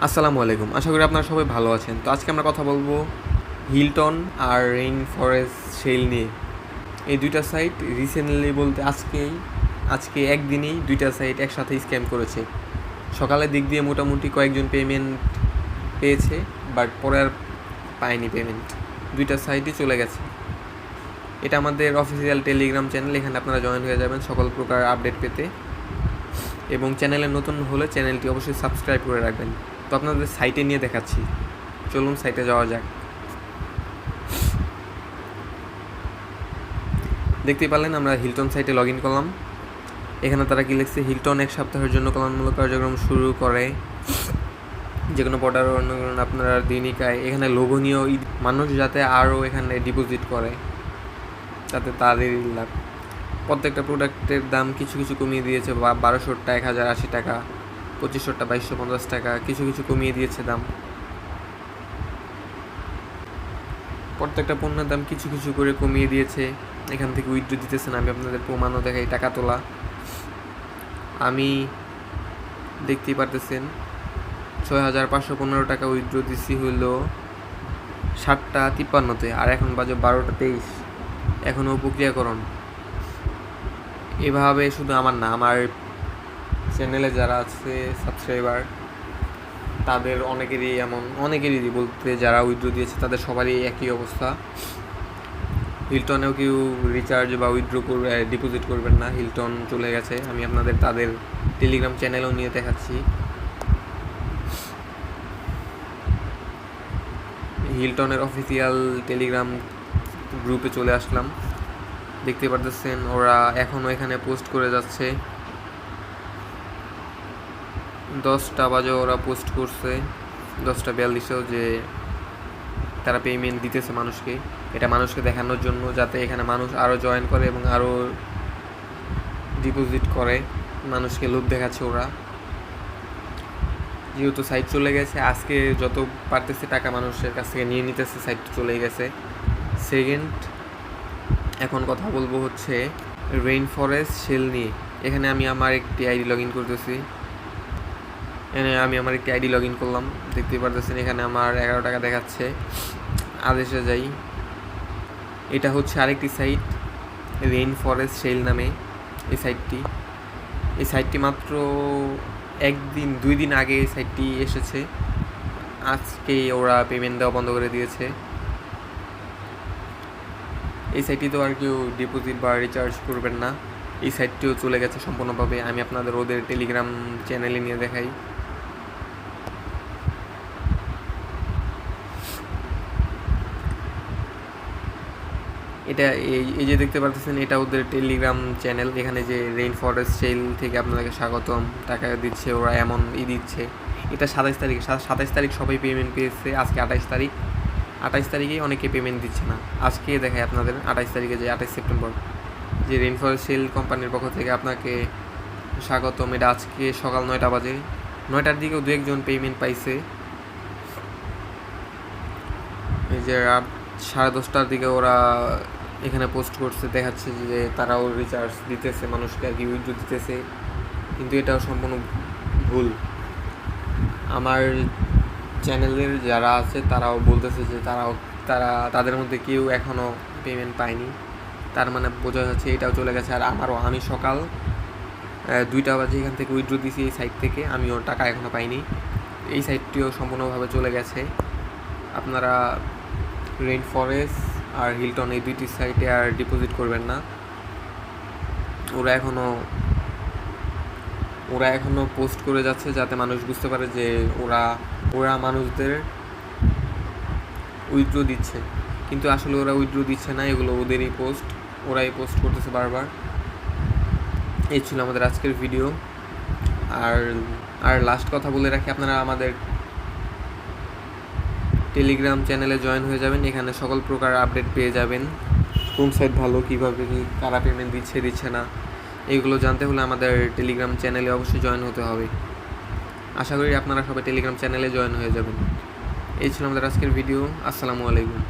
আসসালামু আলাইকুম। আশা করি আপনারা সবাই ভালো আছেন। তো আজকে আমরা কথা বলবো হিলটন আর রেইন ফরেস্ট শেল নিয়ে। এই দুইটা সাইট রিসেন্টলি বলতে আজকে একদিনেই দুইটা সাইট একসাথে স্ক্যাম করেছে। সকালের দিক দিয়ে মোটামুটি কয়েকজন পেমেন্ট পেয়েছে, বাট পরে আর পায়নি পেমেন্ট। দুইটা সাইটই চলে গেছে। এটা আমাদের অফিসিয়াল টেলিগ্রাম চ্যানেল, এখানে আপনারা জয়েন হয়ে যাবেন সকল প্রকার আপডেট পেতে, এবং চ্যানেলে নতুন হলে চ্যানেলটি অবশ্যই সাবস্ক্রাইব করে রাখবেন। তো আপনাদের সাইটে নিয়ে দেখাচ্ছি, চলুন সাইটে যাওয়া যাক। দেখতেই পারলেন আমরা হিলটন সাইটে লগ ইন করলাম। এখানে তারা কি লিখছে, হিলটন 1 সপ্তাহের জন্য কল্যাণমূলক কার্যক্রম শুরু করে, যে কোনো প্রোডাক্ট আপনারা দৈনিক আয়। এখানে লোভনীয় মানুষ যাতে আরও এখানে ডিপোজিট করে, তাতে তাদের লাভ। প্রত্যেকটা প্রোডাক্টের দাম কিছু কিছু কমিয়ে দিয়েছে, 1200টা 1080 টাকা, 2500টা 2250 টাকা, কিছু কিছু কমিয়ে দিয়েছে দাম। প্রত্যেকটা পণ্যের দাম কিছু কিছু করে কমিয়ে দিয়েছে। এখান থেকে উইথড্র দিতেছেন, আমি আপনাদের প্রমাণও দেখাই। টাকা তোলা আমি দেখতেই পারতেছেন 6515 টাকা উইথড্র দিছি হইল 7টা 53-তে, আর এখন বাজে 12টা 23, এখনও প্রক্রিয়াকরণ। এভাবে শুধু আমার না, আমার চ্যানেলে যারা আছে সাবস্ক্রাইবার তাদের অনেকেরই বলতে যারা উইথড্র দিয়েছে তাদের সবারই একই অবস্থা। হিলটনেও কেউ রিচার্জ বা উইথড্র করবে, ডিপোজিট করবেন না, হিলটন চলে গেছে। আমি আপনাদের তাদের টেলিগ্রাম চ্যানেলও নিয়ে দেখাচ্ছি। হিলটনের অফিসিয়াল টেলিগ্রাম গ্রুপে চলে আসলাম। দেখতে পারতেছেন ওরা এখনও এখানে পোস্ট করে যাচ্ছে। 10টা বাজে ওরা পোস্ট করছে, 10টা 42-এও, যে তারা পেমেন্ট দিতেছে মানুষকে। এটা মানুষকে দেখানোর জন্য, যাতে এখানে মানুষ আরও জয়েন করে এবং আরও ডিপোজিট করে। মানুষকে লোভ দেখাচ্ছে ওরা। যেহেতু সাইট চলে গেছে, আজকে যত পারতেছে টাকা মানুষের কাছ থেকে নিয়ে নিতেছে, সাইট চলে গেছে। সেকেন্ড, এখন কথা বলবো হচ্ছে রেইন ফরেস্ট শেল নিয়ে। এখানে আমি আমার একটি আইডি লগ ইন করতেছি। করলাম। দেখতে পারতেছেন এখানে আমার 11 টাকা দেখাচ্ছে। আদেশে যাই। এটা হচ্ছে আরেকটি সাইট, রেইন ফরেস্ট শেল নামে এই সাইটটি মাত্র 2 দিন আগে এই সাইটটি এসেছে। আজকে ওরা পেমেন্ট দেওয়া বন্ধ করে দিয়েছে। এই সাইটটি তো আর কেউ ডিপোজিট বা রিচার্জ করবেন না। এই সাইটটিও চলে গেছে সম্পূর্ণভাবে। আমি আপনাদের ওদের টেলিগ্রাম চ্যানেলে নিয়ে দেখাই। এটা এই যে দেখতে পাচ্ছেন, এটা ওদের টেলিগ্রাম চ্যানেল। এখানে যে রেইন ফরেস্ট শেল থেকে আপনাদেরকে স্বাগতম, টাকা দিচ্ছে ওরা, এমন দিচ্ছে। এটা 27 তারিখ সবাই পেমেন্ট পেয়েছে। আজকে 28 তারিখেই অনেকে পেমেন্ট দিচ্ছে না। আজকে দেখায় আপনাদের 28 তারিখে, যে 28 সেপ্টেম্বর, যে রেইন ফরেস্ট শেল কোম্পানির পক্ষ থেকে আপনাকে স্বাগতম। এটা আজকে সকাল 9টা বাজে, 9টার দিকেও 2-1জন পেমেন্ট পাইছে। এই যে রাত 10:30টার দিকে ওরা এখানে পোস্ট করছে, দেখাচ্ছে যে তারাও রিচার্জ দিতেছে মানুষকে, আর কি উইথড্র দিতেছে। কিন্তু এটাও সম্পূর্ণ ভুল। আমার চ্যানেলের যারা আছে তারাও বলতেছে যে তাদের মধ্যে কেউ এখনও পেমেন্ট পায়নি। তার মানে বোঝা যাচ্ছে এটাও চলে গেছে। আর আমি সকাল 2টা বাজে এখান থেকে উইথড্র দিয়েছি এই সাইট থেকে, আমিও টাকা এখনও পাইনি। এই সাইটটিও সম্পূর্ণভাবে চলে গেছে। আপনারা রেইন ফরেস্ট আর হিলটন এই দুইটি সাইটে আর ডিপোজিট করবেন না। ওরা এখনও পোস্ট করে যাচ্ছে, যাতে মানুষ বুঝতে পারে যে ওরা মানুষদের উইথড্র দিচ্ছে, কিন্তু আসলে ওরা উইথড্র দিচ্ছে না। এগুলো ওরাই পোস্ট করতেছে বারবার। এই ছিল আমাদের আজকের ভিডিও। আর লাস্ট কথা বলে রাখি, আপনারা আমাদের টেলিগ্রাম চ্যানেলে জয়েন হয়ে যাবেন। এখানে সকল প্রকার আপডেট পেয়ে যাবেন। কোন সাইট ভালো, কীভাবে কারা পেমেন্ট দিচ্ছে না, এইগুলো জানতে হলে আমাদের টেলিগ্রাম চ্যানেলে অবশ্যই জয়েন হতে হবে। আশা করি আপনারা সবাই টেলিগ্রাম চ্যানেলে জয়েন হয়ে যাবেন। এই ছিল আমাদের আজকের ভিডিও। আসসালামু আলাইকুম।